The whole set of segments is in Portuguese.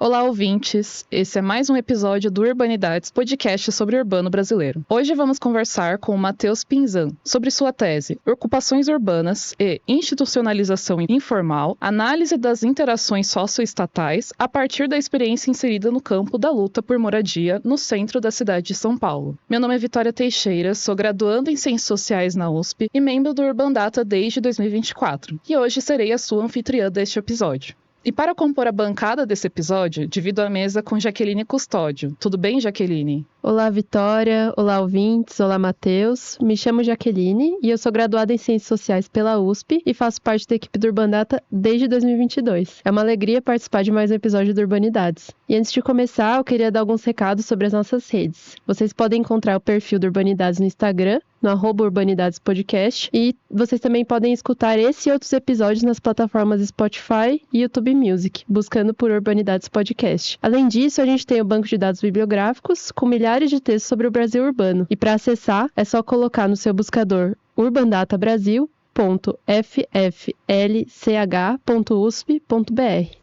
Olá, ouvintes! Esse é mais um episódio do Urbanidades, podcast sobre o urbano brasileiro. Hoje vamos conversar com o Matheus Pinzan sobre sua tese Ocupações Urbanas e Institucionalização Informal, análise das interações socioestatais a partir da experiência inserida no campo da luta por moradia no centro da cidade de São Paulo. Meu nome é Vitória Teixeira, sou graduanda em Ciências Sociais na USP e membro do Urbandata desde 2024, e hoje serei a sua anfitriã deste episódio. E para compor a bancada desse episódio, divido a mesa com Jaqueline Custódio. Tudo bem, Jaqueline? Olá, Vitória. Olá, ouvintes. Olá, Matheus. Me chamo Jaqueline e eu sou graduada em Ciências Sociais pela USP e faço parte da equipe do Urbandata desde 2022. É uma alegria participar de mais um episódio do Urbanidades. E antes de começar, eu queria dar alguns recados sobre as nossas redes. Vocês podem encontrar o perfil do Urbanidades no Instagram, no @Urbanidadespodcast, e vocês também podem escutar esse e outros episódios nas plataformas Spotify e YouTube Music, buscando por Urbanidades Podcast. Além disso, a gente tem o banco de dados bibliográficos com milhares de textos sobre o Brasil urbano, e para acessar é só colocar no seu buscador urbandatabrasil.fflch.usp.br.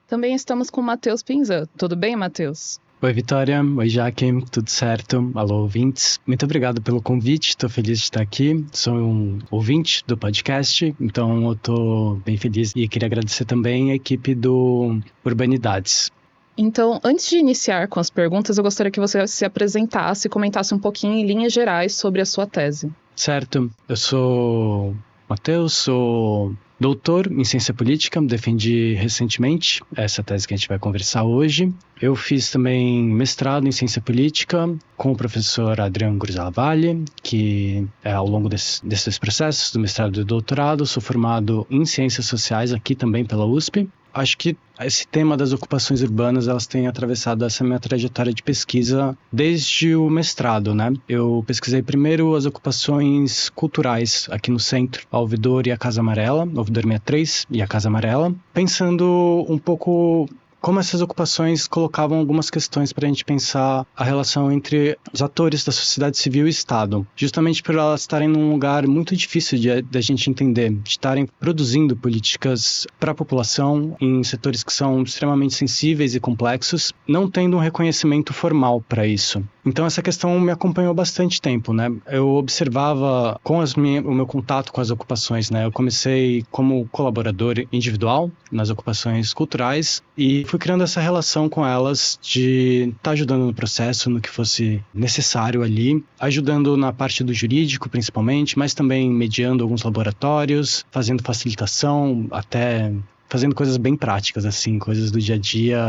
Também estamos com o Matheus Pinzan. Tudo bem, Matheus? Oi, Vitória. Oi, Jaque. Tudo certo? Alô, ouvintes. Muito obrigado pelo convite. Estou feliz de estar aqui. Sou um ouvinte do podcast, então eu estou bem feliz e queria agradecer também a equipe do Urbanidades. Então, antes de iniciar com as perguntas, eu gostaria que você se apresentasse e comentasse um pouquinho em linhas gerais sobre a sua tese. Certo. Eu sou Matheus, sou doutor em ciência política, defendi recentemente essa tese que a gente vai conversar hoje. Eu fiz também mestrado em ciência política com o professor Adriano Gruzala Valle, que ao longo desses processos do mestrado e do doutorado, sou formado em ciências sociais aqui também pela USP. Acho que esse tema das ocupações urbanas, elas têm atravessado essa minha trajetória de pesquisa desde o mestrado, né? Eu pesquisei primeiro as ocupações culturais aqui no centro, a Ouvidor e a Casa Amarela, Ouvidor 63 e a Casa Amarela, pensando um pouco como essas ocupações colocavam algumas questões para a gente pensar a relação entre os atores da sociedade civil e Estado, justamente por elas estarem num lugar muito difícil de a gente entender, de estarem produzindo políticas para a população em setores que são extremamente sensíveis e complexos, não tendo um reconhecimento formal para isso. Então essa questão me acompanhou bastante tempo, né? Eu observava com o meu contato com as ocupações, né? Eu comecei como colaborador individual nas ocupações culturais e fui criando essa relação com elas de estar ajudando no processo, no que fosse necessário ali, ajudando na parte do jurídico principalmente, mas também mediando alguns laboratórios, fazendo facilitação, até fazendo coisas bem práticas, assim, coisas do dia a dia,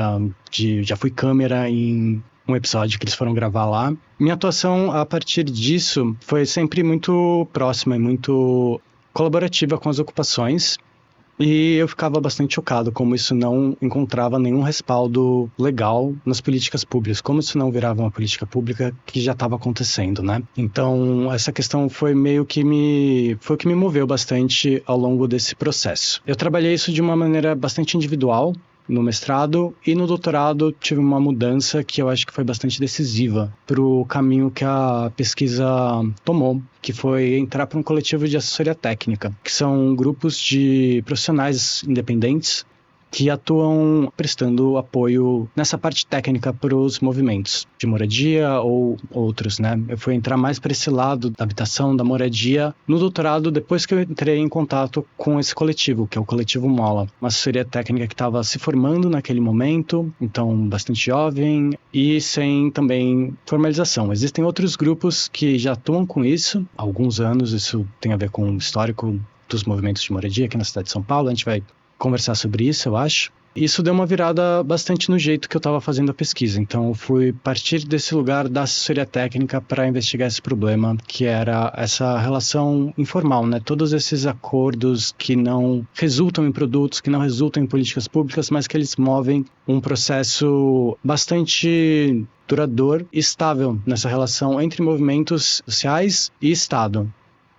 já fui câmera em um episódio que eles foram gravar lá. Minha atuação a partir disso foi sempre muito próxima e muito colaborativa com as ocupações. E eu ficava bastante chocado como isso não encontrava nenhum respaldo legal nas políticas públicas, como isso não virava uma política pública que já estava acontecendo, né? Então, essa questão foi o que me moveu bastante ao longo desse processo. Eu trabalhei isso de uma maneira bastante individual no mestrado, e no doutorado tive uma mudança que eu acho que foi bastante decisiva para o caminho que a pesquisa tomou, que foi entrar para um coletivo de assessoria técnica, que são grupos de profissionais independentes que atuam prestando apoio nessa parte técnica para os movimentos de moradia ou outros, né? Eu fui entrar mais para esse lado da habitação, da moradia, no doutorado, depois que eu entrei em contato com esse coletivo, que é o Coletivo Mola, uma assessoria técnica que estava se formando naquele momento, então bastante jovem e sem também formalização. Existem outros grupos que já atuam com isso há alguns anos, isso tem a ver com o histórico dos movimentos de moradia aqui na cidade de São Paulo, a gente vai conversar sobre isso, eu acho. Isso deu uma virada bastante no jeito que eu estava fazendo a pesquisa. Então, eu fui partir desse lugar da assessoria técnica para investigar esse problema, que era essa relação informal, né? Todos esses acordos que não resultam em produtos, que não resultam em políticas públicas, mas que eles movem um processo bastante duradouro e estável nessa relação entre movimentos sociais e Estado,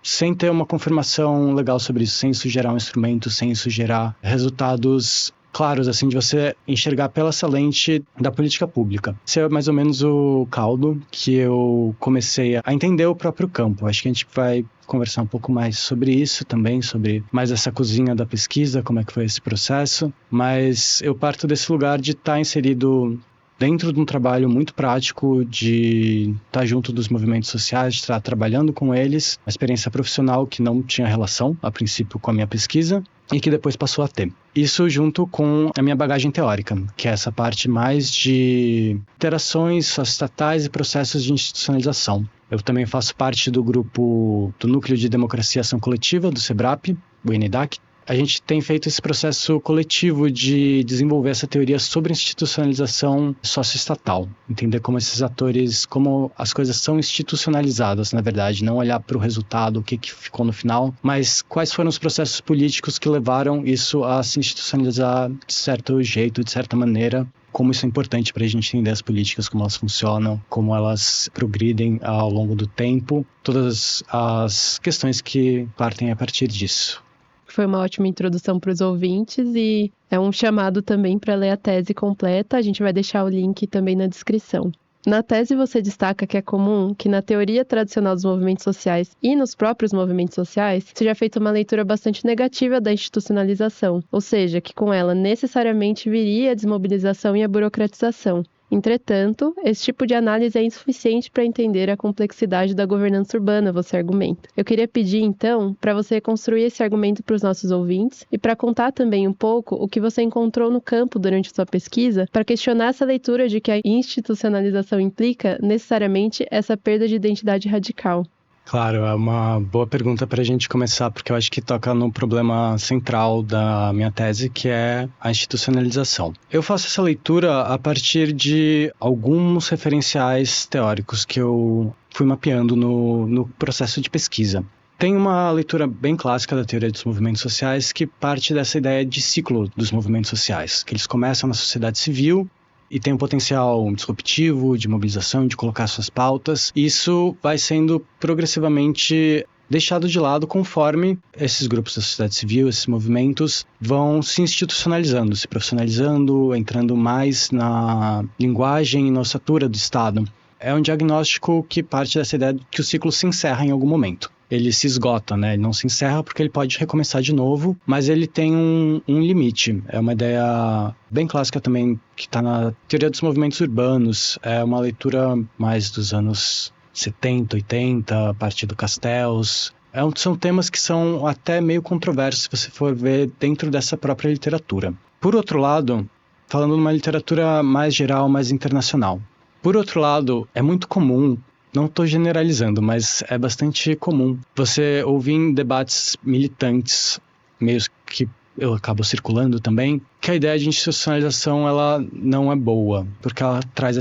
sem ter uma confirmação legal sobre isso, sem isso gerar um instrumento, sem isso gerar resultados claros, assim, de você enxergar pela essa lente da política pública. Esse é mais ou menos o caldo que eu comecei a entender o próprio campo. Acho que a gente vai conversar um pouco mais sobre isso também, sobre mais essa cozinha da pesquisa, como é que foi esse processo, mas eu parto desse lugar de estar inserido dentro de um trabalho muito prático, de estar junto dos movimentos sociais, de estar trabalhando com eles, uma experiência profissional que não tinha relação, a princípio, com a minha pesquisa, e que depois passou a ter. Isso junto com a minha bagagem teórica, que é essa parte mais de interações socioestatais e processos de institucionalização. Eu também faço parte do grupo do Núcleo de Democracia e Ação Coletiva, do SEBRAP, o INEDAC. A gente tem feito esse processo coletivo de desenvolver essa teoria sobre institucionalização socioestatal. Entender como esses atores, como as coisas são institucionalizadas, na verdade. Não olhar para o resultado, o que ficou no final, mas quais foram os processos políticos que levaram isso a se institucionalizar de certo jeito, de certa maneira. Como isso é importante para a gente entender as políticas, como elas funcionam, como elas progridem ao longo do tempo. Todas as questões que partem a partir disso. Foi uma ótima introdução para os ouvintes e é um chamado também para ler a tese completa. A gente vai deixar o link também na descrição. Na tese você destaca que é comum que na teoria tradicional dos movimentos sociais e nos próprios movimentos sociais seja feita uma leitura bastante negativa da institucionalização, ou seja, que com ela necessariamente viria a desmobilização e a burocratização. Entretanto, esse tipo de análise é insuficiente para entender a complexidade da governança urbana, você argumenta. Eu queria pedir, então, para você construir esse argumento para os nossos ouvintes e para contar também um pouco o que você encontrou no campo durante sua pesquisa para questionar essa leitura de que a institucionalização implica necessariamente essa perda de identidade radical. Claro, é uma boa pergunta para a gente começar, porque eu acho que toca no problema central da minha tese, que é a institucionalização. Eu faço essa leitura a partir de alguns referenciais teóricos que eu fui mapeando no processo de pesquisa. Tem uma leitura bem clássica da teoria dos movimentos sociais que parte dessa ideia de ciclo dos movimentos sociais, que eles começam na sociedade civil, e tem um potencial disruptivo, de mobilização, de colocar suas pautas. Isso vai sendo progressivamente deixado de lado conforme esses grupos da sociedade civil, esses movimentos, vão se institucionalizando, se profissionalizando, entrando mais na linguagem e na ossatura do Estado. É um diagnóstico que parte dessa ideia de que o ciclo se encerra em algum momento. Ele se esgota, né? Ele não se encerra porque ele pode recomeçar de novo, mas ele tem um limite. É uma ideia bem clássica também, que está na teoria dos movimentos urbanos. É uma leitura mais dos anos 70, 80, a partir do Castells. São temas que são até meio controversos se você for ver dentro dessa própria literatura. Por outro lado, falando de uma literatura mais geral, mais internacional. Por outro lado, é muito comum, não estou generalizando, mas é bastante comum você ouvir em debates militantes, meios que eu acabo circulando também, que a ideia de institucionalização ela não é boa, porque ela traz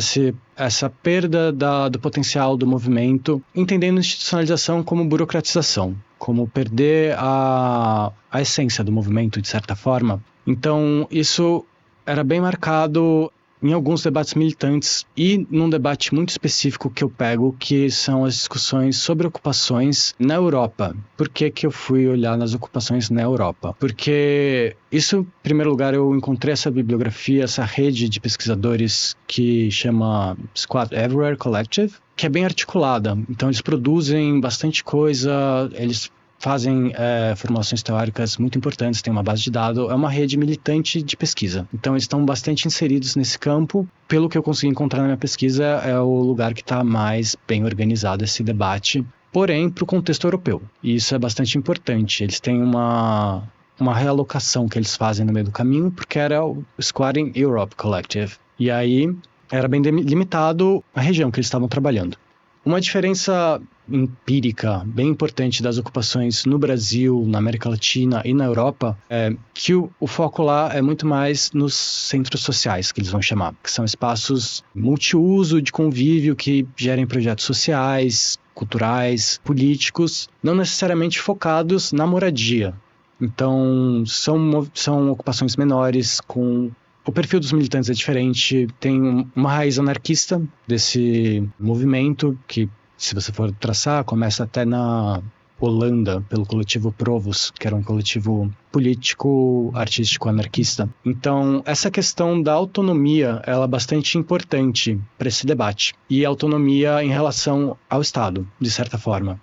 essa perda do potencial do movimento, entendendo institucionalização como burocratização, como perder a essência do movimento, de certa forma. Então, isso era bem marcado em alguns debates militantes e num debate muito específico que eu pego, que são as discussões sobre ocupações na Europa. Por que eu fui olhar nas ocupações na Europa? Porque isso, em primeiro lugar, eu encontrei essa bibliografia, essa rede de pesquisadores que chama Squad Everywhere Collective, que é bem articulada. Então, eles produzem bastante coisa, eles fazem formulações teóricas muito importantes, tem uma base de dados, é uma rede militante de pesquisa. Então, eles estão bastante inseridos nesse campo. Pelo que eu consegui encontrar na minha pesquisa, é o lugar que está mais bem organizado esse debate, porém, para o contexto europeu. E isso é bastante importante. Eles têm uma realocação que eles fazem no meio do caminho, porque era o Squad Europe Collective. E aí, era bem limitado a região que eles estavam trabalhando. Uma diferença empírica bem importante das ocupações no Brasil, na América Latina e na Europa é que o foco lá é muito mais nos centros sociais, que eles vão chamar, que são espaços multiuso de convívio que gerem projetos sociais, culturais, políticos, não necessariamente focados na moradia. Então, são ocupações menores, com o perfil dos militantes é diferente, tem uma raiz anarquista desse movimento que, se você for traçar, começa até na Holanda, pelo coletivo Provos, que era um coletivo político, artístico, anarquista. Então, essa questão da autonomia, ela é bastante importante para esse debate. E autonomia em relação ao Estado, de certa forma.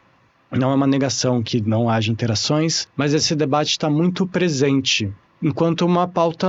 Não é uma negação que não haja interações, mas esse debate está muito presente enquanto uma pauta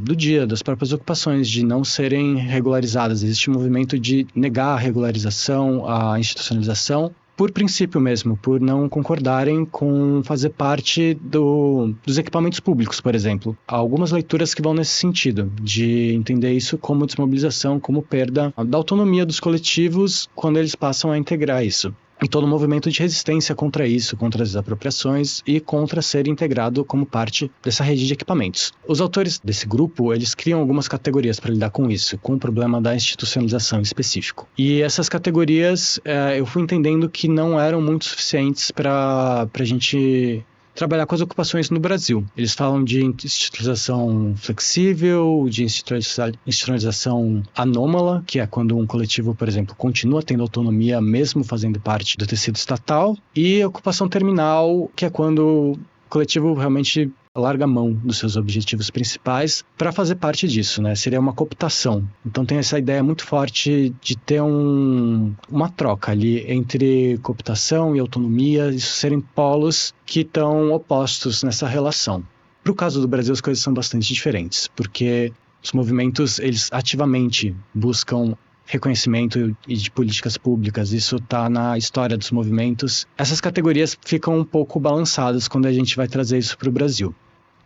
do dia, das próprias ocupações, de não serem regularizadas. Existe um movimento de negar a regularização, a institucionalização, por princípio mesmo, por não concordarem com fazer parte dos equipamentos públicos, por exemplo. Há algumas leituras que vão nesse sentido, de entender isso como desmobilização, como perda da autonomia dos coletivos quando eles passam a integrar isso. E todo um movimento de resistência contra isso, contra as desapropriações e contra ser integrado como parte dessa rede de equipamentos. Os autores desse grupo, eles criam algumas categorias para lidar com isso, com o problema da institucionalização em específico. E essas categorias, eu fui entendendo que não eram muito suficientes para a gente trabalhar com as ocupações no Brasil. Eles falam de institucionalização flexível, de institucionalização anômala, que é quando um coletivo, por exemplo, continua tendo autonomia mesmo fazendo parte do tecido estatal, e ocupação terminal, que é quando o coletivo realmente larga a mão dos seus objetivos principais para fazer parte disso, né? Seria uma cooptação. Então tem essa ideia muito forte de ter uma troca ali entre cooptação e autonomia, isso serem polos que estão opostos nessa relação. Para o caso do Brasil, as coisas são bastante diferentes, porque os movimentos, eles ativamente buscam reconhecimento e de políticas públicas, isso está na história dos movimentos. Essas categorias ficam um pouco balançadas quando a gente vai trazer isso para o Brasil.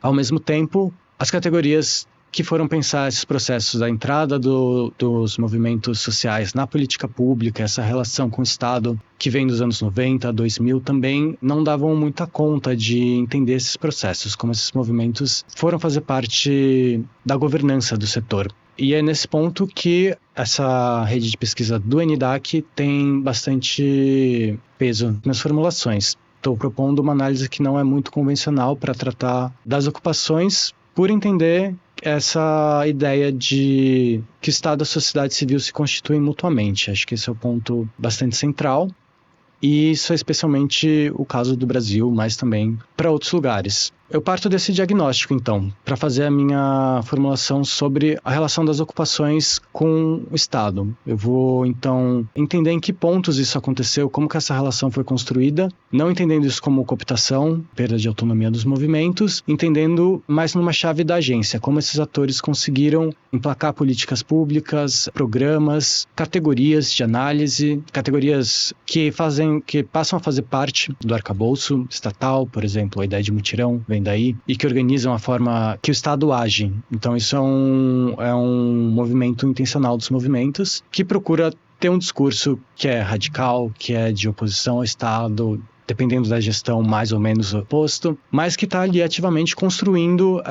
Ao mesmo tempo, as categorias que foram pensar esses processos da entrada dos movimentos sociais na política pública, essa relação com o Estado que vem dos anos 90, 2000, também não davam muita conta de entender esses processos, como esses movimentos foram fazer parte da governança do setor. E é nesse ponto que essa rede de pesquisa do NIDAC tem bastante peso nas formulações. Estou propondo uma análise que não é muito convencional para tratar das ocupações, por entender essa ideia de que o Estado e a sociedade civil se constituem mutuamente. Acho que esse é o ponto bastante central. E isso é especialmente o caso do Brasil, mas também para outros lugares. Eu parto desse diagnóstico, então, para fazer a minha formulação sobre a relação das ocupações com o Estado. Eu vou, então, entender em que pontos isso aconteceu, como que essa relação foi construída, não entendendo isso como cooptação, perda de autonomia dos movimentos, entendendo mais numa chave da agência, como esses atores conseguiram emplacar políticas públicas, programas, categorias de análise, categorias que passam a fazer parte do arcabouço estatal, por exemplo, a ideia de mutirão vem daí, e que organizam a forma que o Estado age. Então isso é um movimento intencional dos movimentos que procura ter um discurso que é radical, que é de oposição ao Estado, dependendo da gestão mais ou menos oposto, mas que está ali ativamente construindo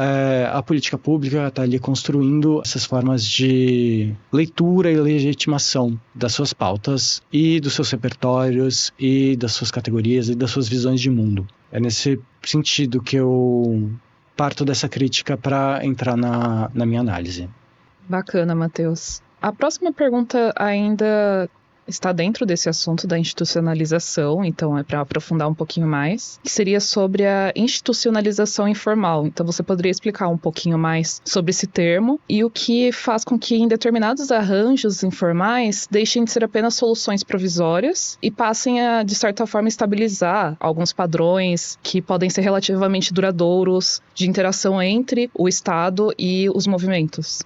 a política pública, está ali construindo essas formas de leitura e legitimação das suas pautas e dos seus repertórios e das suas categorias e das suas visões de mundo. É nesse sentido que eu parto dessa crítica para entrar na minha análise. Bacana, Matheus. A próxima pergunta ainda está dentro desse assunto da institucionalização, então é para aprofundar um pouquinho mais, que seria sobre a institucionalização informal. Então você poderia explicar um pouquinho mais sobre esse termo e o que faz com que em determinados arranjos informais deixem de ser apenas soluções provisórias e passem a, de certa forma, estabilizar alguns padrões que podem ser relativamente duradouros de interação entre o Estado e os movimentos.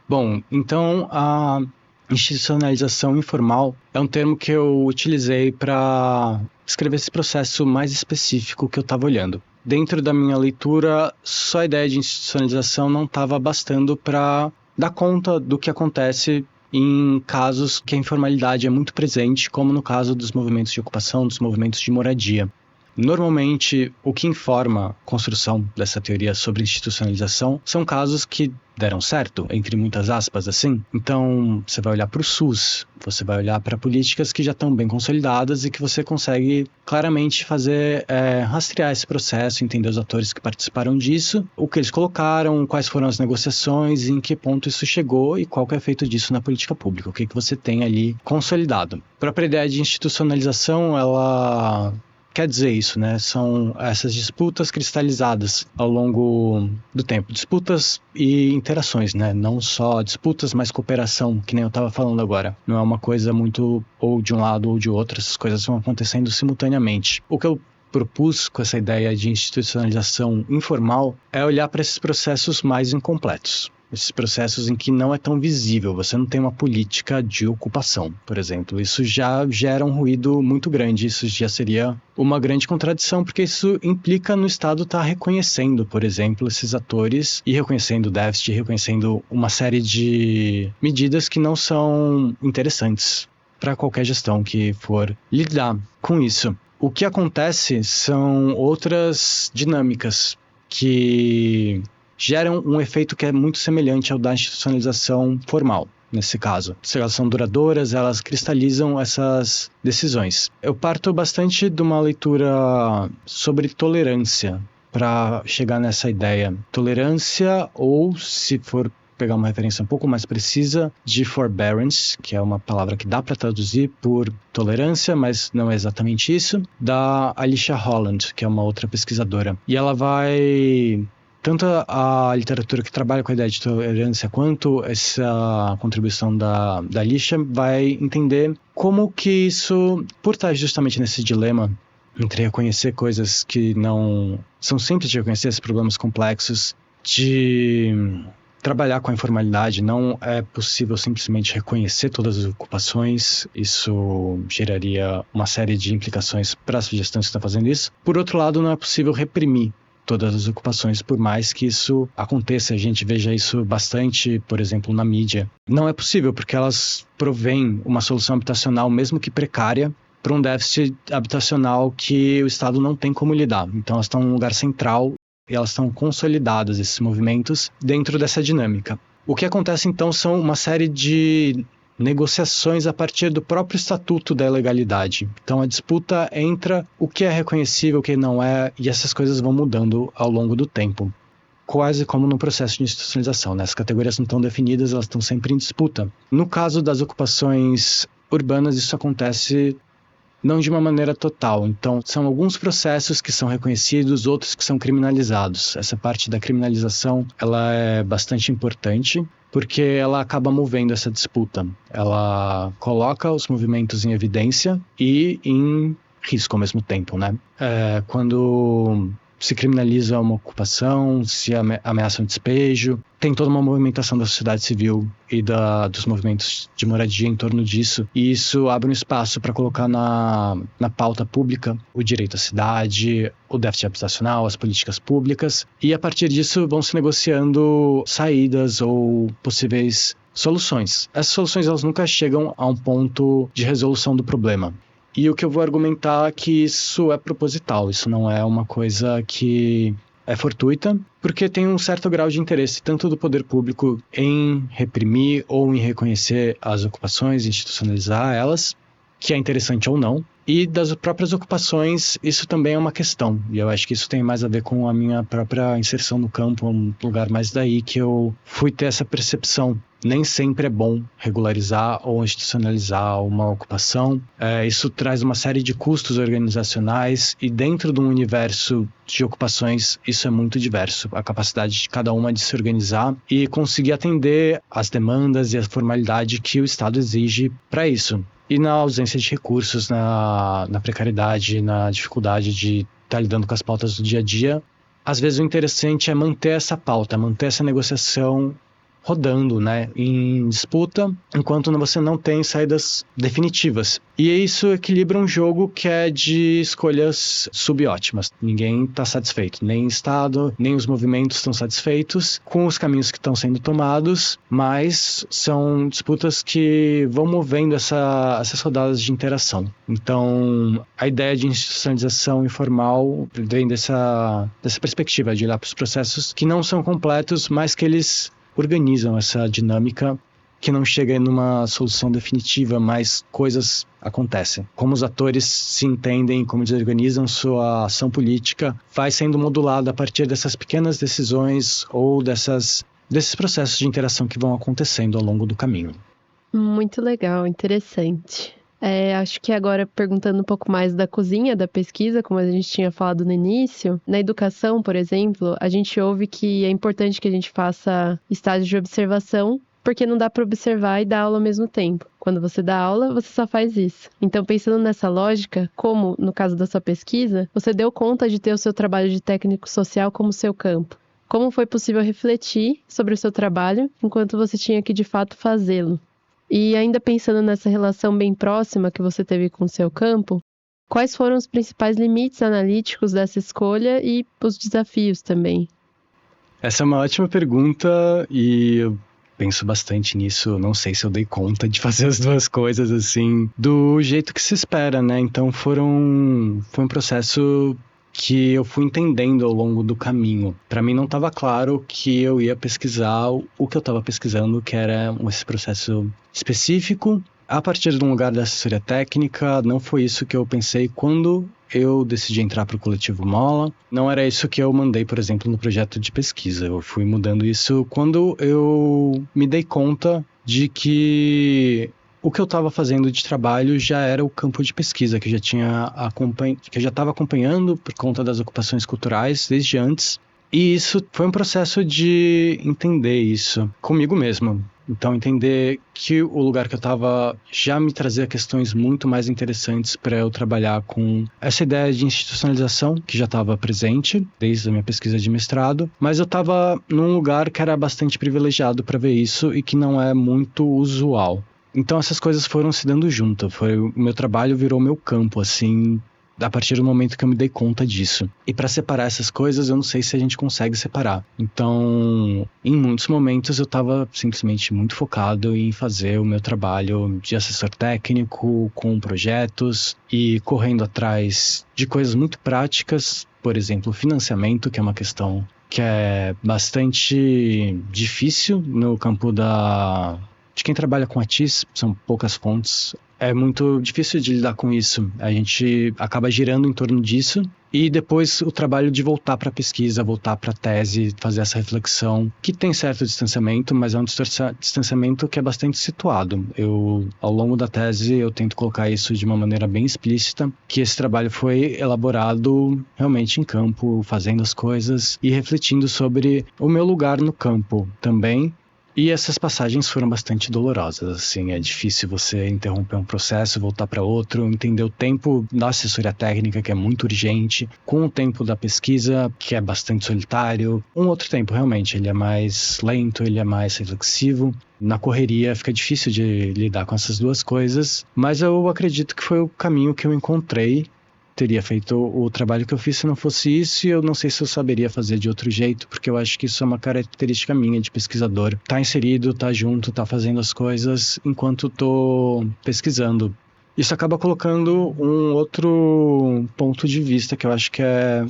Bom, então a institucionalização informal é um termo que eu utilizei para descrever esse processo mais específico que eu estava olhando. Dentro da minha leitura, só a ideia de institucionalização não estava bastando para dar conta do que acontece em casos que a informalidade é muito presente, como no caso dos movimentos de ocupação, dos movimentos de moradia. Normalmente, o que informa a construção dessa teoria sobre institucionalização são casos que deram certo, entre muitas aspas, assim. Então, você vai olhar para o SUS, você vai olhar para políticas que já estão bem consolidadas e que você consegue claramente fazer, rastrear esse processo, entender os atores que participaram disso, o que eles colocaram, quais foram as negociações, em que ponto isso chegou e qual que é o efeito disso na política pública, o que você tem ali consolidado. A própria ideia de institucionalização, ela quer dizer isso, né? São essas disputas cristalizadas ao longo do tempo. Disputas e interações, né? Não só disputas, mas cooperação, que nem eu estava falando agora. Não é uma coisa muito ou de um lado ou de outro, essas coisas vão acontecendo simultaneamente. O que eu propus com essa ideia de institucionalização informal é olhar para esses processos mais incompletos. Esses processos em que não é tão visível, você não tem uma política de ocupação, por exemplo. Isso já gera um ruído muito grande, isso já seria uma grande contradição, porque isso implica no Estado estar reconhecendo, por exemplo, esses atores e reconhecendo o déficit, reconhecendo uma série de medidas que não são interessantes para qualquer gestão que for lidar com isso. O que acontece são outras dinâmicas que geram um efeito que é muito semelhante ao da institucionalização formal, nesse caso. Se elas são duradouras, elas cristalizam essas decisões. Eu parto bastante de uma leitura sobre tolerância para chegar nessa ideia. Tolerância, ou se for pegar uma referência um pouco mais precisa, de forbearance, que é uma palavra que dá para traduzir por tolerância, mas não é exatamente isso, da Alicia Holland, que é uma outra pesquisadora. E ela vai... Tanto a literatura que trabalha com a ideia de tolerância quanto essa contribuição da Alicia vai entender como que isso, por estar justamente nesse dilema entre reconhecer coisas que não são simples de reconhecer, esses problemas complexos, de trabalhar com a informalidade, não é possível simplesmente reconhecer todas as ocupações, isso geraria uma série de implicações para as gestões que estão fazendo isso. Por outro lado, não é possível reprimir todas as ocupações, por mais que isso aconteça. A gente veja isso bastante, por exemplo, na mídia. Não é possível, porque elas provêm uma solução habitacional, mesmo que precária, para um déficit habitacional que o Estado não tem como lidar. Então elas estão num lugar central e elas estão consolidadas, esses movimentos, dentro dessa dinâmica. O que acontece então são uma série de negociações a partir do próprio estatuto da ilegalidade. Então a disputa entra o que é reconhecível, o que não é, e essas coisas vão mudando ao longo do tempo. Quase como no processo de institucionalização, né? As categorias não estão definidas, elas estão sempre em disputa. No caso das ocupações urbanas, isso acontece não de uma maneira total. Então, são alguns processos que são reconhecidos, outros que são criminalizados. Essa parte da criminalização, ela é bastante importante, porque ela acaba movendo essa disputa. Ela coloca os movimentos em evidência e em risco ao mesmo tempo, né? Quando se criminaliza uma ocupação, se ameaça um despejo, tem toda uma movimentação da sociedade civil e dos movimentos de moradia em torno disso, e isso abre um espaço para colocar na pauta pública o direito à cidade, o déficit habitacional, as políticas públicas, e a partir disso vão se negociando saídas ou possíveis soluções. Essas soluções elas nunca chegam a um ponto de resolução do problema. E o que eu vou argumentar é que isso é proposital, isso não é uma coisa que é fortuita, porque tem um certo grau de interesse tanto do poder público em reprimir ou em reconhecer as ocupações, institucionalizar elas, que é interessante ou não, e das próprias ocupações, isso também é uma questão, e eu acho que isso tem mais a ver com a minha própria inserção no campo, um lugar mais daí que eu fui ter essa percepção. Nem sempre é bom regularizar ou institucionalizar uma ocupação. Isso traz uma série de custos organizacionais e dentro de um universo de ocupações isso é muito diverso. A capacidade de cada uma de se organizar e conseguir atender às demandas e a formalidade que o Estado exige para isso. E na ausência de recursos, na precariedade, na dificuldade de estar lidando com as pautas do dia a dia, às vezes o interessante é manter essa pauta, manter essa negociação rodando, né, em disputa, enquanto você não tem saídas definitivas. E isso equilibra um jogo que é de escolhas subótimas. Ninguém está satisfeito, nem o Estado, nem os movimentos estão satisfeitos com os caminhos que estão sendo tomados, mas são disputas que vão movendo essas rodadas de interação. Então, a ideia de institucionalização informal vem dessa perspectiva de olhar para os processos que não são completos, mas que eles organizam essa dinâmica que não chega numa solução definitiva, mas coisas acontecem. Como os atores se entendem, como eles organizam sua ação política, vai sendo modulada a partir dessas pequenas decisões ou desses processos de interação que vão acontecendo ao longo do caminho. Muito legal, interessante. Acho que agora, perguntando um pouco mais da cozinha da pesquisa, como a gente tinha falado no início, na educação, por exemplo, a gente ouve que é importante que a gente faça estágio de observação, porque não dá para observar e dar aula ao mesmo tempo. Quando você dá aula, você só faz isso. Então, pensando nessa lógica, como no caso da sua pesquisa, você deu conta de ter o seu trabalho de técnico social como seu campo. Como foi possível refletir sobre o seu trabalho enquanto você tinha que, de fato, fazê-lo? E ainda pensando nessa relação bem próxima que você teve com o seu campo, quais foram os principais limites analíticos dessa escolha e os desafios também? Essa é uma ótima pergunta e eu penso bastante nisso. Não sei se eu dei conta de fazer as duas coisas assim do jeito que se espera, né? Então foi um processo que eu fui entendendo ao longo do caminho. Para mim não estava claro que eu ia pesquisar o que eu estava pesquisando, que era esse processo específico. A partir de um lugar da assessoria técnica, não foi isso que eu pensei quando eu decidi entrar para o Coletivo Mola. Não era isso que eu mandei, por exemplo, no projeto de pesquisa. Eu fui mudando isso quando eu me dei conta de que o que eu estava fazendo de trabalho já era o campo de pesquisa, que eu já estava acompanhando por conta das ocupações culturais desde antes. E isso foi um processo de entender isso comigo mesmo. Então, entender que o lugar que eu estava já me trazia questões muito mais interessantes para eu trabalhar com essa ideia de institucionalização que já estava presente desde a minha pesquisa de mestrado, mas eu estava num lugar que era bastante privilegiado para ver isso e que não é muito usual. Então, essas coisas foram se dando junto. O meu trabalho virou meu campo, assim, a partir do momento que eu me dei conta disso. E para separar essas coisas, eu não sei se a gente consegue separar. Então, em muitos momentos, eu estava simplesmente muito focado em fazer o meu trabalho de assessor técnico, com projetos e correndo atrás de coisas muito práticas, por exemplo, financiamento, que é uma questão que é bastante difícil no campo de quem trabalha com ATIS, são poucas fontes. É muito difícil de lidar com isso. A gente acaba girando em torno disso e depois o trabalho de voltar para a pesquisa, voltar para a tese, fazer essa reflexão, que tem certo distanciamento, mas é um distanciamento que é bastante situado. Ao longo da tese, eu tento colocar isso de uma maneira bem explícita, que esse trabalho foi elaborado realmente em campo, fazendo as coisas e refletindo sobre o meu lugar no campo também. E essas passagens foram bastante dolorosas, assim, é difícil você interromper um processo, voltar para outro, entender o tempo da assessoria técnica, que é muito urgente, com o tempo da pesquisa, que é bastante solitário. Um outro tempo, realmente, ele é mais lento, ele é mais reflexivo. Na correria fica difícil de lidar com essas duas coisas, mas eu acredito que foi o caminho que eu encontrei. Teria feito o trabalho que eu fiz se não fosse isso, e eu não sei se eu saberia fazer de outro jeito, porque eu acho que isso é uma característica minha de pesquisador. Tá inserido, tá junto, tá fazendo as coisas enquanto tô pesquisando. Isso acaba colocando um outro ponto de vista que eu acho que é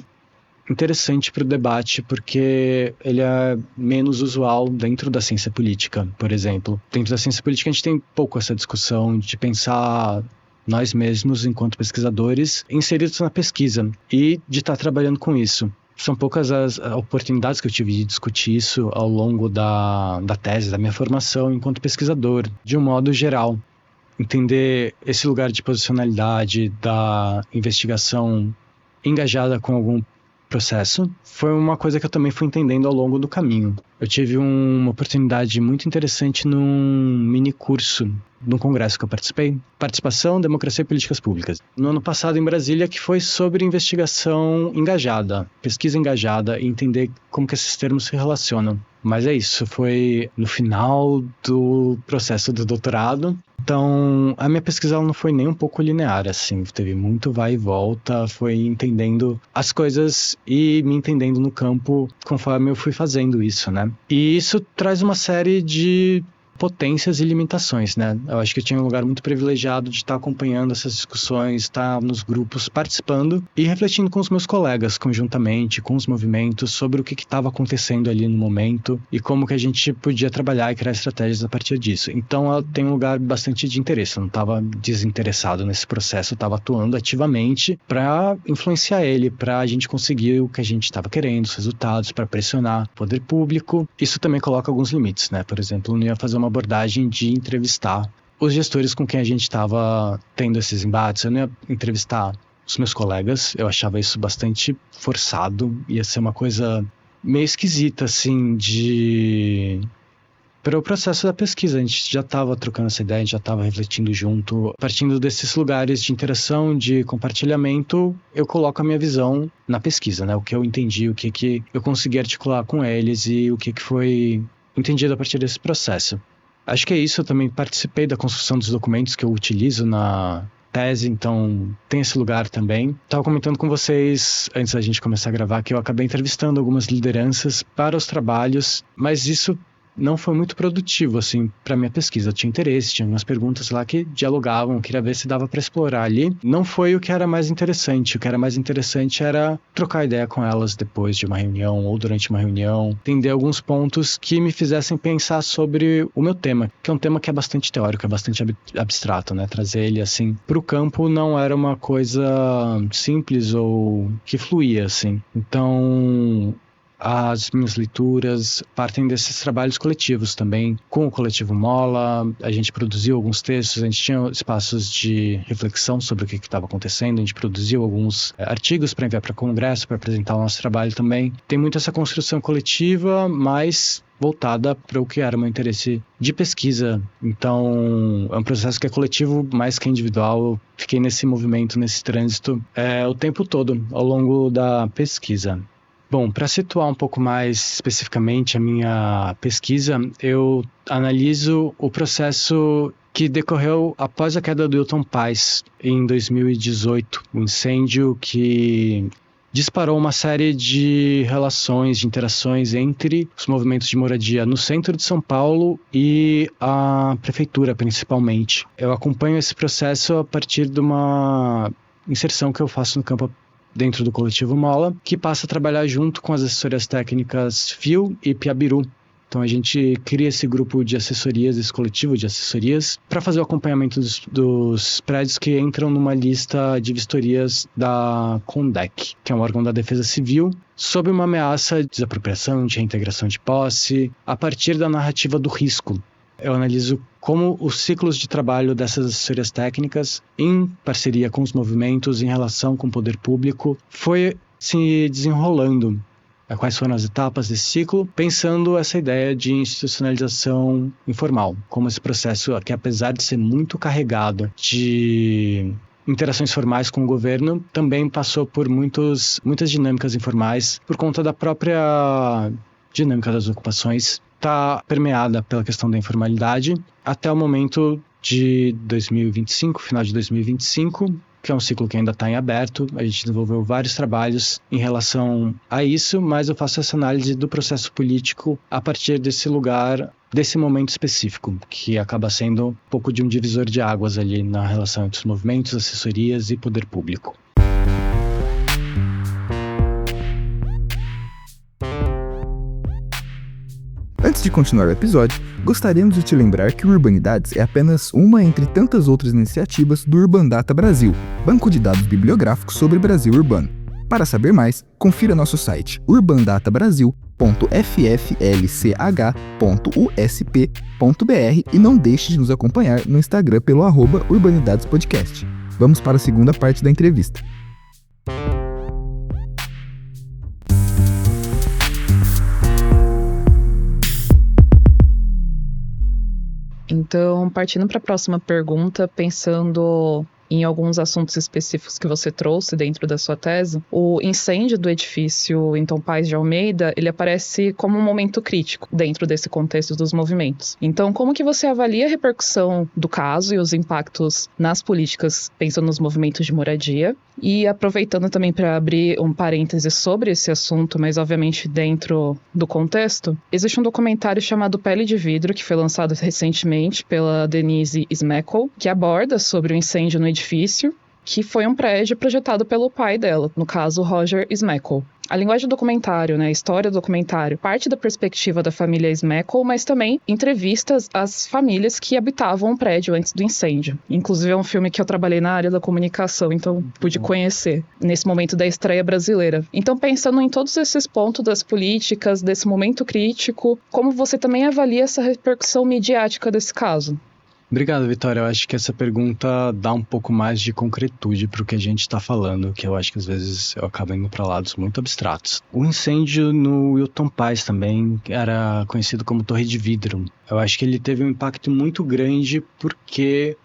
interessante para o debate, porque ele é menos usual dentro da ciência política, por exemplo. Dentro da ciência política a gente tem pouco essa discussão de pensar nós mesmos, enquanto pesquisadores, inseridos na pesquisa e de estar trabalhando com isso. São poucas as oportunidades que eu tive de discutir isso ao longo da tese, da minha formação enquanto pesquisador, de um modo geral. Entender esse lugar de posicionalidade, da investigação engajada com algum processo, foi uma coisa que eu também fui entendendo ao longo do caminho. Eu tive uma oportunidade muito interessante num mini curso num congresso que eu participei, Participação, Democracia e Políticas Públicas, no ano passado em Brasília, que foi sobre investigação engajada, pesquisa engajada, e entender como que esses termos se relacionam. Mas é isso, foi no final do processo do doutorado. Então, a minha pesquisa ela não foi nem um pouco linear, assim, teve muito vai e volta, foi entendendo as coisas e me entendendo no campo conforme eu fui fazendo isso, né? E isso traz uma série de potências e limitações, né? Eu acho que eu tinha um lugar muito privilegiado de estar acompanhando essas discussões, estar nos grupos participando e refletindo com os meus colegas conjuntamente, com os movimentos, sobre o que estava acontecendo ali no momento e como que a gente podia trabalhar e criar estratégias a partir disso. Então, ela tem um lugar bastante de interesse. Eu não estava desinteressado nesse processo, eu estava atuando ativamente para influenciar ele, para a gente conseguir o que a gente estava querendo, os resultados, para pressionar o poder público. Isso também coloca alguns limites, né? Por exemplo, eu não ia fazer uma abordagem de entrevistar os gestores com quem a gente estava tendo esses embates. Eu não ia entrevistar os meus colegas, eu achava isso bastante forçado, ia ser uma coisa meio esquisita, assim, para o processo da pesquisa. A gente já estava trocando essa ideia, a gente já estava refletindo junto. Partindo desses lugares de interação, de compartilhamento, eu coloco a minha visão na pesquisa, né? O que eu entendi, o que eu consegui articular com eles e o que foi entendido a partir desse processo. Acho que é isso. Eu também participei da construção dos documentos que eu utilizo na tese, então tem esse lugar também. Estava comentando com vocês, antes da gente começar a gravar, que eu acabei entrevistando algumas lideranças para os trabalhos, mas isso não foi muito produtivo, assim, para minha pesquisa. Eu tinha interesse, tinha umas perguntas lá que dialogavam, queria ver se dava para explorar ali. Não foi o que era mais interessante. O que era mais interessante era trocar ideia com elas depois de uma reunião ou durante uma reunião, entender alguns pontos que me fizessem pensar sobre o meu tema, que é um tema que é bastante teórico, é bastante abstrato, né? Trazer ele, assim, para o campo não era uma coisa simples ou que fluía, assim. Então, as minhas leituras partem desses trabalhos coletivos também. Com o Coletivo Mola, a gente produziu alguns textos, a gente tinha espaços de reflexão sobre o que estava acontecendo, a gente produziu alguns artigos para enviar para o Congresso, para apresentar o nosso trabalho também. Tem muito essa construção coletiva, mas voltada para o que era o meu interesse de pesquisa. Então, é um processo que é coletivo mais que individual. Eu fiquei nesse movimento, nesse trânsito, o tempo todo, ao longo da pesquisa. Bom, para situar um pouco mais especificamente a minha pesquisa, eu analiso o processo que decorreu após a queda do Hilton Paz em 2018, um incêndio que disparou uma série de relações, de interações entre os movimentos de moradia no centro de São Paulo e a prefeitura, principalmente. Eu acompanho esse processo a partir de uma inserção que eu faço no campo dentro do Coletivo Mola, que passa a trabalhar junto com as assessorias técnicas FIO e Piabiru. Então a gente cria esse grupo de assessorias, esse coletivo de assessorias, para fazer o acompanhamento dos prédios que entram numa lista de vistorias da CONDEC, que é um órgão da Defesa Civil, sob uma ameaça de desapropriação, de reintegração de posse, a partir da narrativa do risco. Eu analiso como os ciclos de trabalho dessas assessorias técnicas, em parceria com os movimentos, em relação com o poder público, foi se desenrolando. Quais foram as etapas desse ciclo, pensando essa ideia de institucionalização informal, como esse processo que, apesar de ser muito carregado de interações formais com o governo, também passou por muitas dinâmicas informais, por conta da própria dinâmica das ocupações, está permeada pela questão da informalidade, até o momento de 2025, final de 2025, que é um ciclo que ainda está em aberto. A gente desenvolveu vários trabalhos em relação a isso, mas eu faço essa análise do processo político a partir desse lugar, desse momento específico, que acaba sendo um pouco de um divisor de águas ali na relação entre os movimentos, assessorias e poder público. Antes de continuar o episódio, gostaríamos de te lembrar que o Urbanidades é apenas uma entre tantas outras iniciativas do Urbandata Brasil, banco de dados bibliográficos sobre Brasil urbano. Para saber mais, confira nosso site urbandatabrasil.fflch.usp.br e não deixe de nos acompanhar no Instagram pelo @urbanidadespodcast. Vamos para a segunda parte da entrevista. Então, partindo para a próxima pergunta, pensando em alguns assuntos específicos que você trouxe dentro da sua tese, o incêndio do edifício Hilton Paz de Almeida, ele aparece como um momento crítico dentro desse contexto dos movimentos. Então, como que você avalia a repercussão do caso e os impactos nas políticas, pensando nos movimentos de moradia? E aproveitando também para abrir um parêntese sobre esse assunto, mas obviamente dentro do contexto, existe um documentário chamado Pele de Vidro, que foi lançado recentemente pela Denise Smekol, que aborda sobre o incêndio no edifício, que foi um prédio projetado pelo pai dela, no caso Roger Smekol. A linguagem do documentário, a história do documentário, parte da perspectiva da família Smekol, mas também entrevistas às famílias que habitavam o prédio antes do incêndio. Inclusive é um filme que eu trabalhei na área da comunicação, então pude conhecer nesse momento da estreia brasileira. Então, pensando em todos esses pontos das políticas, desse momento crítico, como você também avalia essa repercussão midiática desse caso? Obrigado, Vitória. Eu acho que essa pergunta dá um pouco mais de concretude para o que a gente está falando, que eu acho que às vezes eu acabo indo para lados muito abstratos. O incêndio no Wilton Paz também era conhecido como Torre de Vidro. Eu acho que ele teve um impacto muito grande porque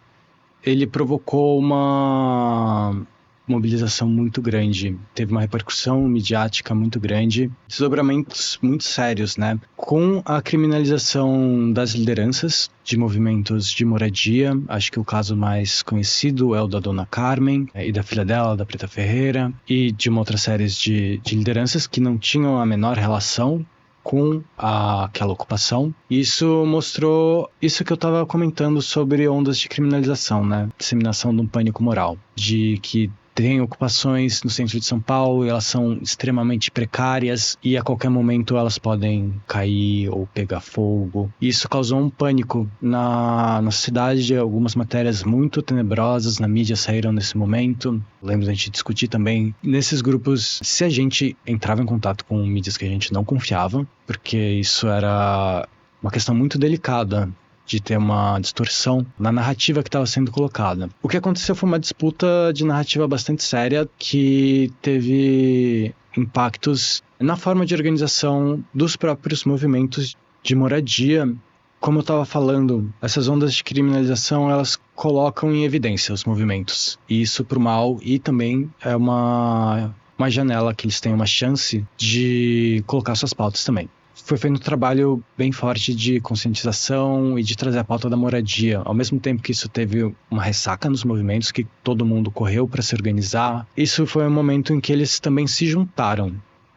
ele provocou uma mobilização muito grande, teve uma repercussão midiática muito grande, desdobramentos muito sérios, né? Com a criminalização das lideranças de movimentos de moradia, acho que o caso mais conhecido é o da Dona Carmen e da filha dela, da Preta Ferreira, e de uma outra série de lideranças que não tinham a menor relação com aquela ocupação. Isso mostrou isso que eu estava comentando sobre ondas de criminalização, né? Disseminação de um pânico moral, de que tem ocupações no centro de São Paulo e elas são extremamente precárias e a qualquer momento elas podem cair ou pegar fogo. Isso causou um pânico na cidade. Algumas matérias muito tenebrosas na mídia saíram nesse momento. Lembro da gente discutir também nesses grupos se a gente entrava em contato com mídias que a gente não confiava, porque isso era uma questão muito delicada de ter uma distorção na narrativa que estava sendo colocada. O que aconteceu foi uma disputa de narrativa bastante séria que teve impactos na forma de organização dos próprios movimentos de moradia. Como eu estava falando, essas ondas de criminalização, elas colocam em evidência os movimentos. E isso para o mal, e também é uma janela que eles têm uma chance de colocar suas pautas também. Foi feito um trabalho bem forte de conscientização e de trazer a pauta da moradia. Ao mesmo tempo que isso teve uma ressaca nos movimentos, que todo mundo correu para se organizar, isso foi um momento em que eles também se juntaram,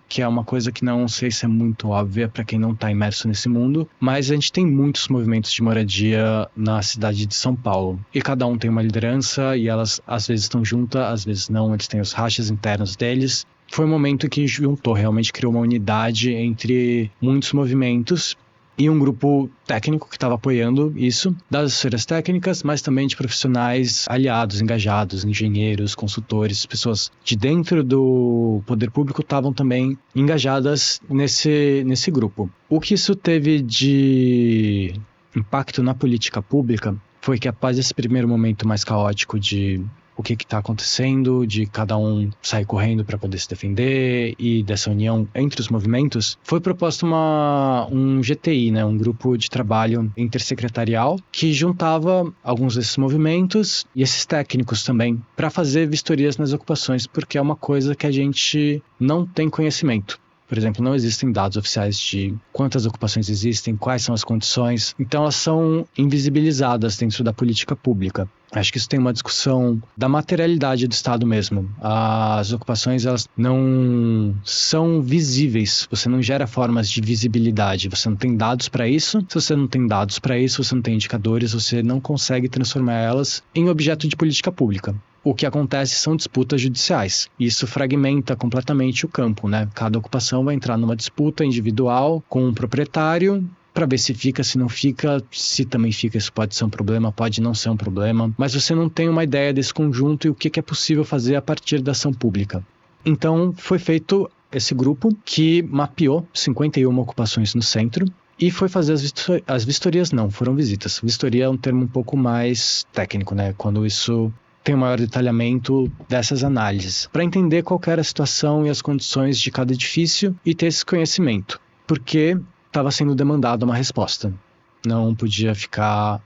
que é uma coisa que não sei se é muito óbvia para quem não está imerso nesse mundo, mas a gente tem muitos movimentos de moradia na cidade de São Paulo, e cada um tem uma liderança, e elas às vezes estão juntas, às vezes não, eles têm os rachas internos deles. Foi um momento que juntou, realmente criou uma unidade entre muitos movimentos e um grupo técnico que estava apoiando isso, das esferas técnicas, mas também de profissionais aliados, engajados, engenheiros, consultores, pessoas de dentro do poder público estavam também engajadas nesse grupo. O que isso teve de impacto na política pública foi que, após esse primeiro momento mais caótico de o que está acontecendo, de cada um sair correndo para poder se defender e dessa união entre os movimentos, foi proposto um GTI, né, um grupo de trabalho intersecretarial que juntava alguns desses movimentos e esses técnicos também para fazer vistorias nas ocupações, porque é uma coisa que a gente não tem conhecimento. Por exemplo, não existem dados oficiais de quantas ocupações existem, quais são as condições. Então, elas são invisibilizadas dentro da política pública. Acho que isso tem uma discussão da materialidade do Estado mesmo. As ocupações, elas não são visíveis. Você não gera formas de visibilidade. Você não tem dados para isso. Se você não tem dados para isso, você não tem indicadores, você não consegue transformar elas em objeto de política pública. O que acontece são disputas judiciais. Isso fragmenta completamente o campo, né? Cada ocupação vai entrar numa disputa individual com um proprietário para ver se fica, se não fica, se também fica, isso pode ser um problema, pode não ser um problema. Mas você não tem uma ideia desse conjunto e o que é possível fazer a partir da ação pública. Então, foi feito esse grupo que mapeou 51 ocupações no centro e foi fazer as vistorias, não, foram visitas. Vistoria é um termo um pouco mais técnico, né? Quando isso tem um maior detalhamento dessas análises, para entender qual era a situação e as condições de cada edifício e ter esse conhecimento, porque estava sendo demandada uma resposta. Não podia ficar...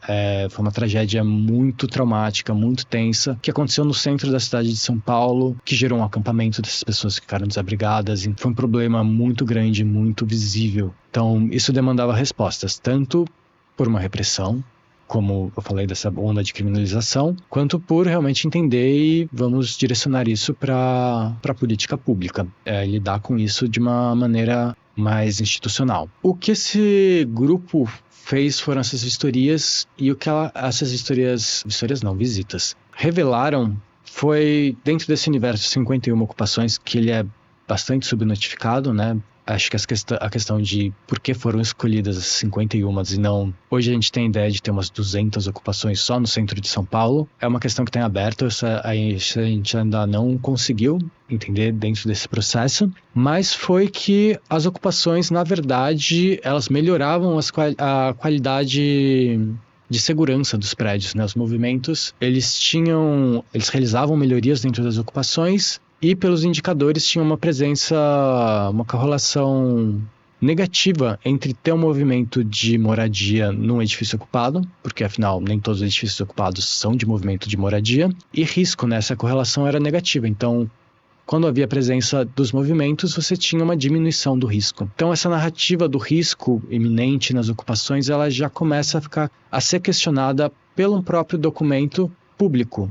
foi uma tragédia muito traumática, muito tensa, que aconteceu no centro da cidade de São Paulo, que gerou um acampamento dessas pessoas que ficaram desabrigadas, e foi um problema muito grande, muito visível. Então, isso demandava respostas, tanto por uma repressão, como eu falei dessa onda de criminalização, quanto por realmente entender e vamos direcionar isso para a política pública, lidar com isso de uma maneira mais institucional. O que esse grupo fez foram essas vistorias, e o que essas visitas revelaram foi, dentro desse universo de 51 ocupações, que ele é bastante subnotificado, né? Acho que a questão de por que foram escolhidas as 51 e não... Hoje a gente tem a ideia de ter umas 200 ocupações só no centro de São Paulo. É uma questão que tem aberto, a gente ainda não conseguiu entender dentro desse processo. Mas foi que as ocupações, na verdade, elas melhoravam a qualidade de segurança dos prédios, né? Os movimentos, eles realizavam melhorias dentro das ocupações e pelos indicadores tinham uma correlação negativa entre ter um movimento de moradia num edifício ocupado, porque afinal nem todos os edifícios ocupados são de movimento de moradia, e risco, né? Essa correlação era negativa, então quando havia presença dos movimentos, você tinha uma diminuição do risco. Então, essa narrativa do risco iminente nas ocupações, ela já começa a ser questionada pelo próprio documento público,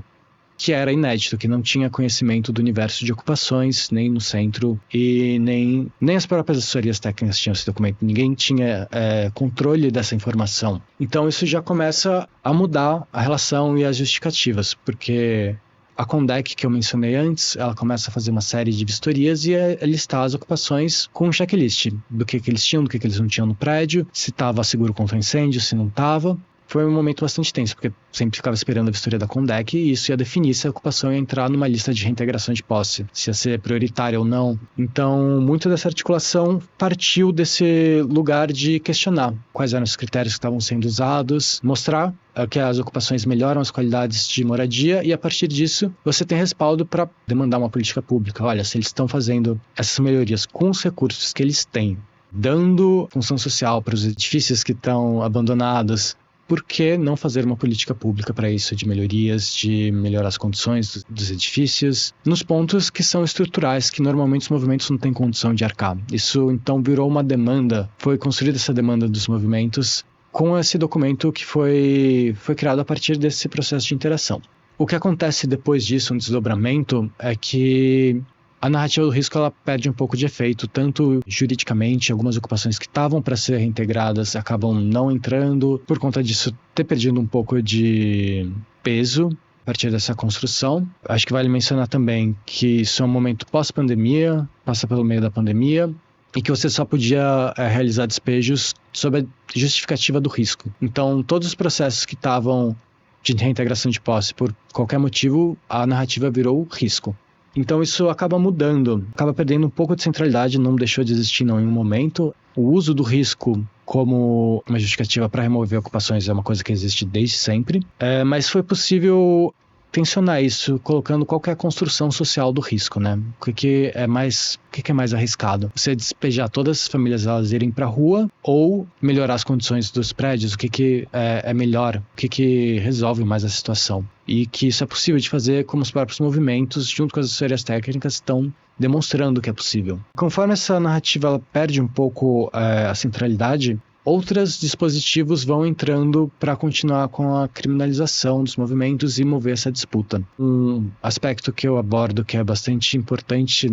que era inédito, que não tinha conhecimento do universo de ocupações, nem no centro, e nem as próprias assessorias técnicas tinham esse documento. Ninguém tinha controle dessa informação. Então, isso já começa a mudar a relação e as justificativas, porque a Condec, que eu mencionei antes, ela começa a fazer uma série de vistorias e a listar as ocupações com um checklist do que eles tinham, do que eles não tinham no prédio, se estava seguro contra incêndio, se não estava. Foi um momento bastante tenso, porque sempre ficava esperando a vistoria da Condec e isso ia definir se a ocupação ia entrar numa lista de reintegração de posse, se ia ser prioritária ou não. Então, muito dessa articulação partiu desse lugar de questionar quais eram os critérios que estavam sendo usados, mostrar que as ocupações melhoram as qualidades de moradia e, a partir disso, você tem respaldo para demandar uma política pública. Olha, se eles estão fazendo essas melhorias com os recursos que eles têm, dando função social para os edifícios que estão abandonados, por que não fazer uma política pública para isso, de melhorias, de melhorar as condições dos edifícios, nos pontos que são estruturais, que normalmente os movimentos não têm condição de arcar. Isso, então, virou uma demanda, foi construída essa demanda dos movimentos com esse documento que foi criado a partir desse processo de interação. O que acontece depois disso, um desdobramento, é que a narrativa do risco ela perde um pouco de efeito, tanto juridicamente, algumas ocupações que estavam para ser reintegradas acabam não entrando, por conta disso ter perdido um pouco de peso a partir dessa construção. Acho que vale mencionar também que isso é um momento pós-pandemia, passa pelo meio da pandemia, e que você só podia realizar despejos sob a justificativa do risco. Então, todos os processos que estavam de reintegração de posse por qualquer motivo, a narrativa virou risco. Então isso acaba mudando, acaba perdendo um pouco de centralidade, não deixou de existir em nenhum momento. O uso do risco como uma justificativa para remover ocupações é uma coisa que existe desde sempre, mas foi possível tensionar isso colocando qualquer construção social do risco, né? O que é mais arriscado? Você despejar todas as famílias elas irem para a rua ou melhorar as condições dos prédios? O que é melhor? O que resolve mais a situação? E que isso é possível de fazer como os próprios movimentos, junto com as assessorias técnicas, estão demonstrando que é possível. Conforme essa narrativa ela perde um pouco a centralidade, outros dispositivos vão entrando para continuar com a criminalização dos movimentos e mover essa disputa. Um aspecto que eu abordo que é bastante importante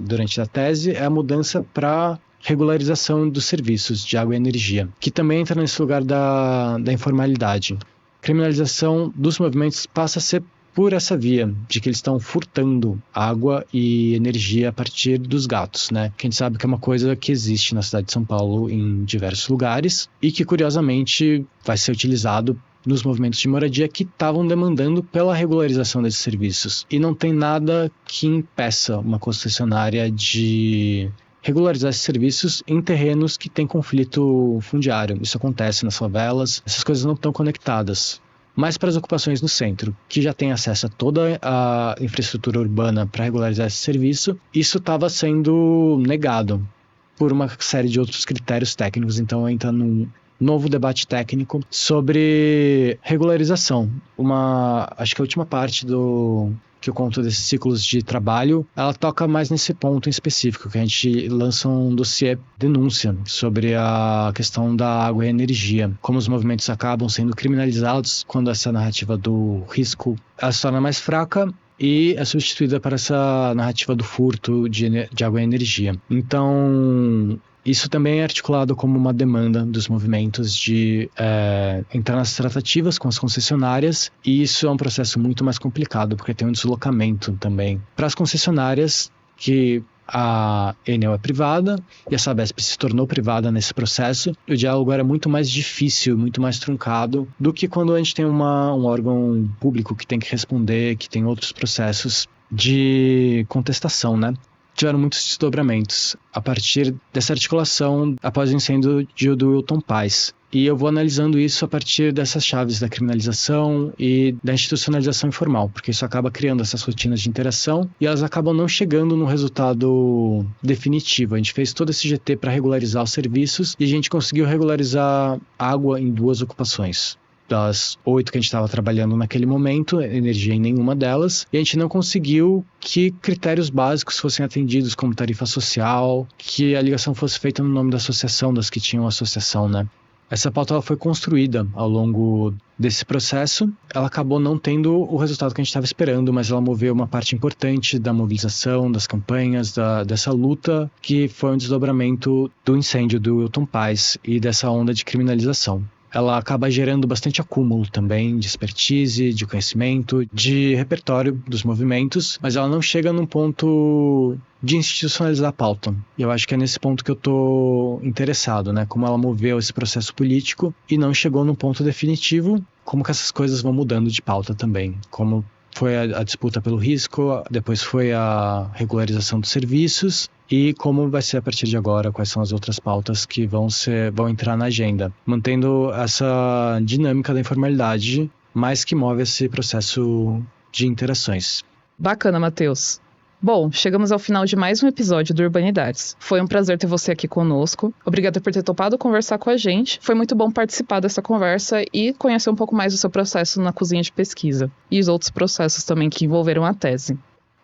durante a tese é a mudança para regularização dos serviços de água e energia, que também entra nesse lugar da informalidade. Criminalização dos movimentos passa a ser por essa via, de que eles estão furtando água e energia a partir dos gatos, né? Que a gente sabe que é uma coisa que existe na cidade de São Paulo em diversos lugares e que, curiosamente, vai ser utilizado nos movimentos de moradia que estavam demandando pela regularização desses serviços. E não tem nada que impeça uma concessionária de regularizar esses serviços em terrenos que têm conflito fundiário. Isso acontece nas favelas, essas coisas não estão conectadas. Mas para as ocupações no centro, que já tem acesso a toda a infraestrutura urbana para regularizar esse serviço, isso estava sendo negado por uma série de outros critérios técnicos. Então entra num novo debate técnico sobre regularização. Acho que a última parte que eu conto desses ciclos de trabalho, ela toca mais nesse ponto em específico, que a gente lança um dossiê denúncia sobre a questão da água e energia, como os movimentos acabam sendo criminalizados quando essa narrativa do risco ela se torna mais fraca e é substituída por essa narrativa do furto de água e energia. Então, isso também é articulado como uma demanda dos movimentos de entrar nas tratativas com as concessionárias, e isso é um processo muito mais complicado, porque tem um deslocamento também para as concessionárias, que a Enel é privada e a Sabesp se tornou privada nesse processo. O diálogo era muito mais difícil, muito mais truncado do que quando a gente tem um órgão público que tem que responder, que tem outros processos de contestação, né? Tiveram muitos desdobramentos a partir dessa articulação após o incêndio do Wilton Paes. e eu vou analisando isso a partir dessas chaves da criminalização e da institucionalização informal, porque isso acaba criando essas rotinas de interação e elas acabam não chegando no resultado definitivo. A gente fez todo esse GT para regularizar os serviços e a gente conseguiu regularizar água em 2 ocupações. Das 8 que a gente estava trabalhando naquele momento, energia em nenhuma delas, e a gente não conseguiu que critérios básicos fossem atendidos, como tarifa social, que a ligação fosse feita no nome da associação, das que tinham associação, né? Essa pauta ela foi construída ao longo desse processo. Ela acabou não tendo o resultado que a gente estava esperando, mas ela moveu uma parte importante da mobilização, das campanhas, dessa luta, que foi um desdobramento do incêndio do Wilton Paes e dessa onda de criminalização. Ela acaba gerando bastante acúmulo também de expertise, de conhecimento, de repertório dos movimentos, mas ela não chega num ponto de institucionalizar a pauta. E eu acho que é nesse ponto que eu estou interessado, né? Como ela moveu esse processo político e não chegou num ponto definitivo, como que essas coisas vão mudando de pauta também. Como foi a disputa pelo risco, depois foi a regularização dos serviços e como vai ser a partir de agora, quais são as outras pautas que vão entrar na agenda, mantendo essa dinâmica da informalidade, mas que move esse processo de interações. Bacana, Matheus. Bom, chegamos ao final de mais um episódio do Urbanidades. Foi um prazer ter você aqui conosco. Obrigada por ter topado conversar com a gente. Foi muito bom participar dessa conversa e conhecer um pouco mais do seu processo na cozinha de pesquisa e os outros processos também que envolveram a tese.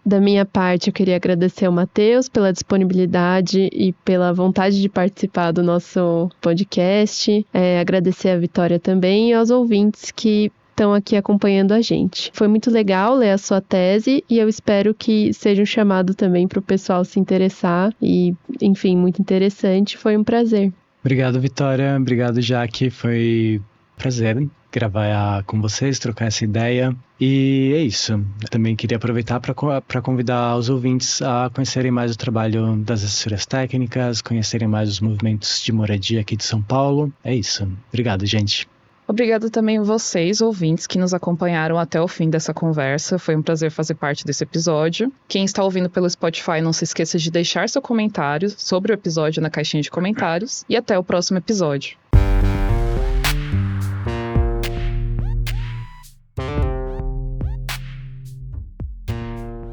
Da minha parte, eu queria agradecer ao Matheus pela disponibilidade e pela vontade de participar do nosso podcast. Agradecer a Vitória também e aos ouvintes que estão aqui acompanhando a gente. Foi muito legal ler a sua tese e eu espero que seja um chamado também para o pessoal se interessar e, enfim, muito interessante. Foi um prazer. Obrigado, Vitória. Obrigado, Jaque. Foi um prazer gravar com vocês, trocar essa ideia. E é isso. Eu também queria aproveitar para convidar os ouvintes a conhecerem mais o trabalho das assessorias técnicas, conhecerem mais os movimentos de moradia aqui de São Paulo. É isso. Obrigado, gente. Obrigado também vocês, ouvintes, que nos acompanharam até o fim dessa conversa. Foi um prazer fazer parte desse episódio. Quem está ouvindo pelo Spotify, não se esqueça de deixar seu comentário sobre o episódio na caixinha de comentários. E até o próximo episódio.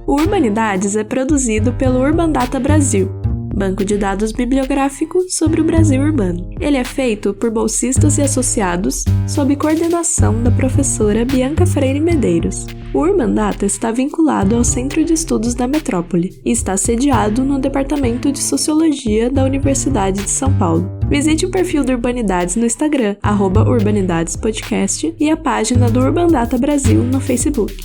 O Urbanidades é produzido pelo Urbandata Brasil, banco de dados bibliográfico sobre o Brasil urbano. Ele é feito por bolsistas e associados, sob coordenação da professora Bianca Freire Medeiros. O Urbandata está vinculado ao Centro de Estudos da Metrópole e está sediado no Departamento de Sociologia da Universidade de São Paulo. Visite o perfil do Urbanidades no Instagram, @Urbanidadespodcast, e a página do Urbandata Brasil no Facebook.